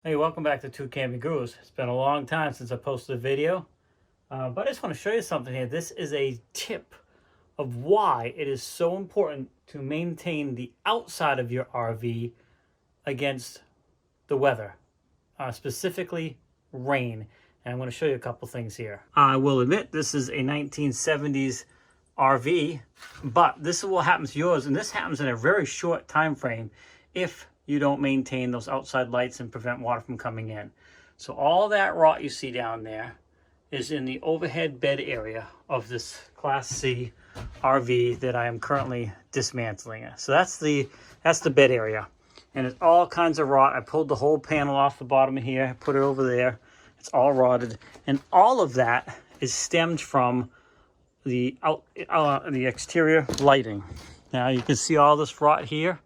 Hey, welcome back to Two Camping Gurus. It's been a long time since I posted a video, but I just want to show you something here. This is a tip of why it is so important to maintain the outside of your RV against the weather, specifically rain. And I'm going to show you a couple things here. I will admit this is a 1970s RV, but this is what happens to yours, and this happens in a very short time frame if you don't maintain those outside lights and prevent water from coming in. So all that rot you see down there is in the overhead bed area of this Class C RV that I am currently dismantling. So that's the bed area, and it's all kinds of rot. I pulled the whole panel off the bottom of here, put it over there. It's all rotted, and all of that is stemmed from the exterior lighting. Now you can see all this rot here.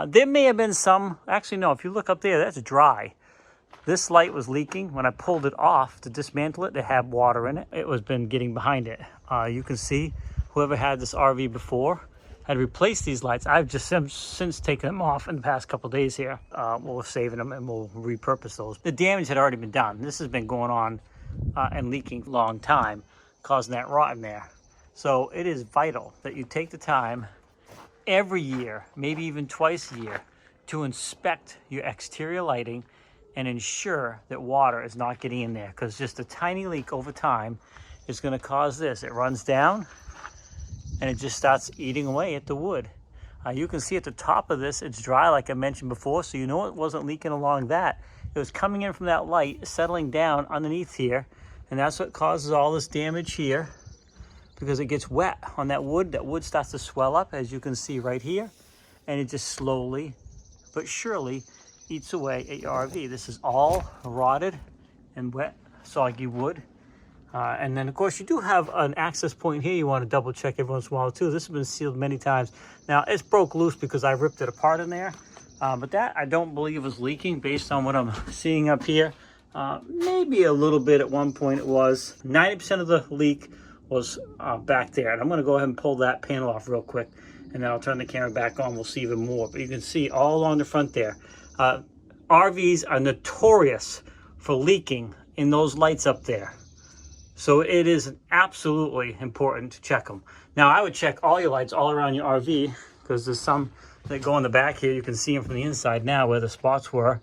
There may have been some, actually no, if you look up there, that's dry. This light was leaking. When I pulled it off to dismantle it, it had water in it. It was been getting behind it. You can see whoever had this RV before had replaced these lights. I've just since taken them off in the past couple days here. We're saving them and we'll repurpose those. The damage had already been done. This has been going on and leaking a long time, causing that rot in there. So it is vital that you take the time every year, maybe even twice a year, to inspect your exterior lighting and ensure that water is not getting in there, because just a tiny leak over time is going to cause this. It runs down and it just starts eating away at the wood. You can see at the top of this, it's dry like I mentioned before, so you know it wasn't leaking along that. It was coming in from that light, settling down underneath here, and that's what causes all this damage here, because it gets wet on that wood. That wood starts to swell up, as you can see right here, and it just slowly but surely eats away at your RV. This is all rotted and wet, soggy wood. And then, of course, you do have an access point here you want to double check every once in a while, too. This has been sealed many times. Now, it's broke loose because I ripped it apart in there, but that I don't believe is leaking based on what I'm seeing up here. Maybe a little bit at one point it was. 90% of the leak was back there, and I'm going to go ahead and pull that panel off real quick, and then I'll turn the camera back on. We'll see even more, but you can see all along the front there. RVs are notorious for leaking in those lights up there, so it is absolutely important to check them. Now, I would check all your lights all around your RV, because there's some that go in the back here. You can see them from the inside now where the spots were.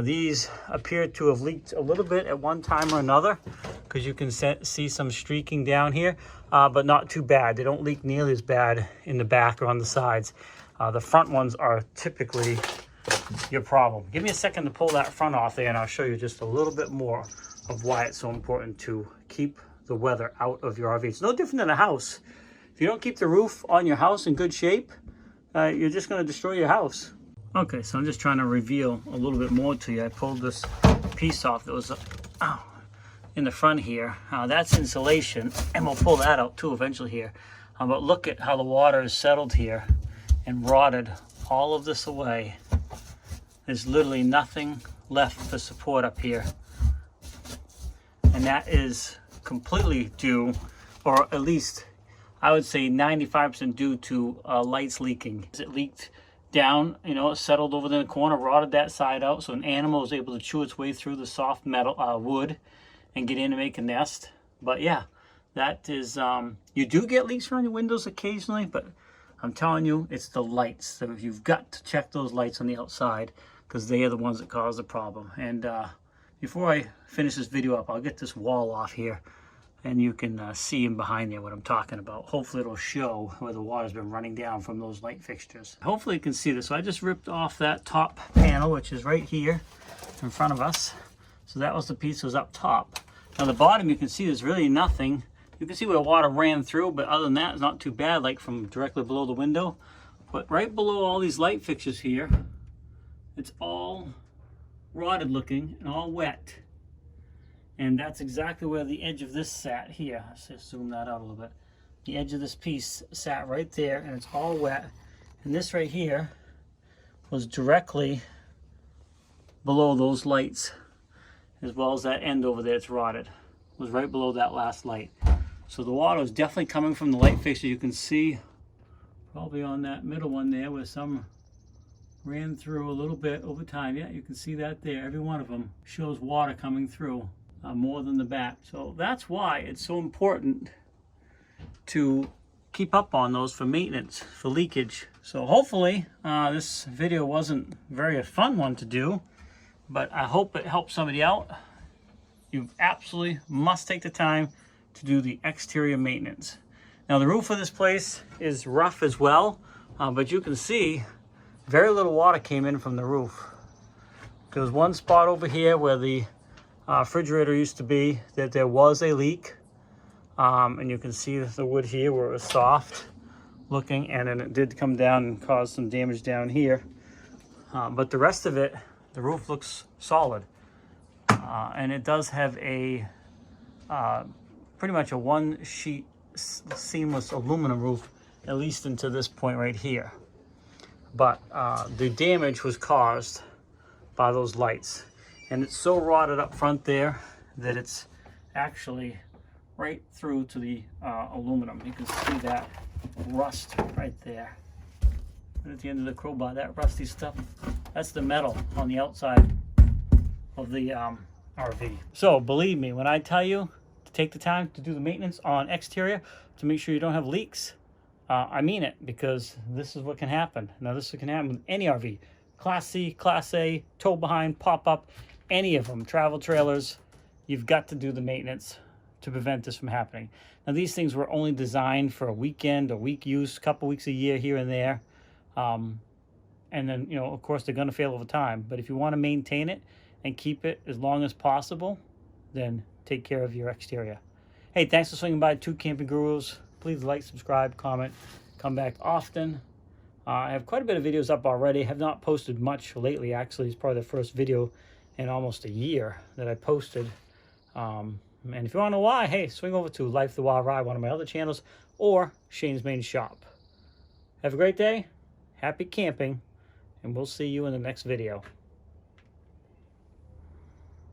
These appear to have leaked a little bit at one time or another, because you can see some streaking down here, but not too bad. They don't leak nearly as bad in the back or on the sides. The front ones are typically your problem. Give me a second to pull that front off there, and I'll show you just a little bit more of why it's so important to keep the weather out of your RV. It's no different than a house. If you don't keep the roof on your house in good shape, you're just going to destroy your house. Okay, so I'm just trying to reveal a little bit more to you. I pulled this piece off that was in the front here. That's insulation, and we'll pull that out too eventually here. But look at how the water is settled here and rotted all of this away. There's literally nothing left to support up here. And that is completely due, or at least I would say 95% due to lights leaking. It leaked down, you know, it settled over in the corner, rotted that side out, so an animal was able to chew its way through the soft metal wood and get in to make a nest. But yeah, that is, you do get leaks around your windows occasionally, but I'm telling you, it's the lights. So you've got to check those lights on the outside, because they are the ones that cause the problem. And before I finish this video up, I'll get this wall off here, and you can see in behind there what I'm talking about. Hopefully it'll show where the water's been running down from those light fixtures. Hopefully you can see this. So I just ripped off that top panel, which is right here in front of us. So that was the piece that was up top. Now the bottom, you can see there's really nothing. You can see where the water ran through, but other than that, it's not too bad, like from directly below the window. But right below all these light fixtures here, it's all rotted looking and all wet. And that's exactly where the edge of this sat here. Let's just zoom that out a little bit. The edge of this piece sat right there, and it's all wet. And this right here was directly below those lights, as well as that end over there. It's rotted. It was right below that last light. So the water is definitely coming from the light fixture. You can see probably on that middle one there where some ran through a little bit over time. Yeah, you can see that there. Every one of them shows water coming through, more than the back. So that's why it's so important to keep up on those for maintenance, for leakage. So hopefully this video wasn't very a fun one to do, but I hope it helps somebody out. You absolutely must take the time to do the exterior maintenance. Now the roof of this place is rough as well, but you can see very little water came in from the roof. There was one spot over here where the refrigerator used to be that there was a leak. And you can see the wood here where it was soft looking, and then it did come down and cause some damage down here. But the rest of it, the roof looks solid. And it does have a pretty much a one sheet seamless aluminum roof, at least into this point right here. But the damage was caused by those lights. And it's so rotted up front there that it's actually right through to the aluminum. You can see that rust right there. And at the end of the crowbar, that rusty stuff, that's the metal on the outside of the RV. So believe me, when I tell you to take the time to do the maintenance on exterior to make sure you don't have leaks, I mean it, because this is what can happen. Now this can happen with any RV. Class C, Class A, tow behind, pop-up, any of them, travel trailers. You've got to do the maintenance to prevent this from happening. Now these things were only designed for a weekend, a week use, a couple weeks a year here and there. And then, you know, of course they're gonna fail over time. But if you wanna maintain it and keep it as long as possible, then take care of your exterior. Hey, thanks for swinging by Two Camping Gurus. Please like, subscribe, comment, come back often. I have quite a bit of videos up already. Have not posted much lately, actually. It's probably the first video in almost a year that I posted. And if you want to know why, hey, swing over to Life the Wild Ride, one of my other channels, or Shane's Main Shop. Have a great day, happy camping, and we'll see you in the next video.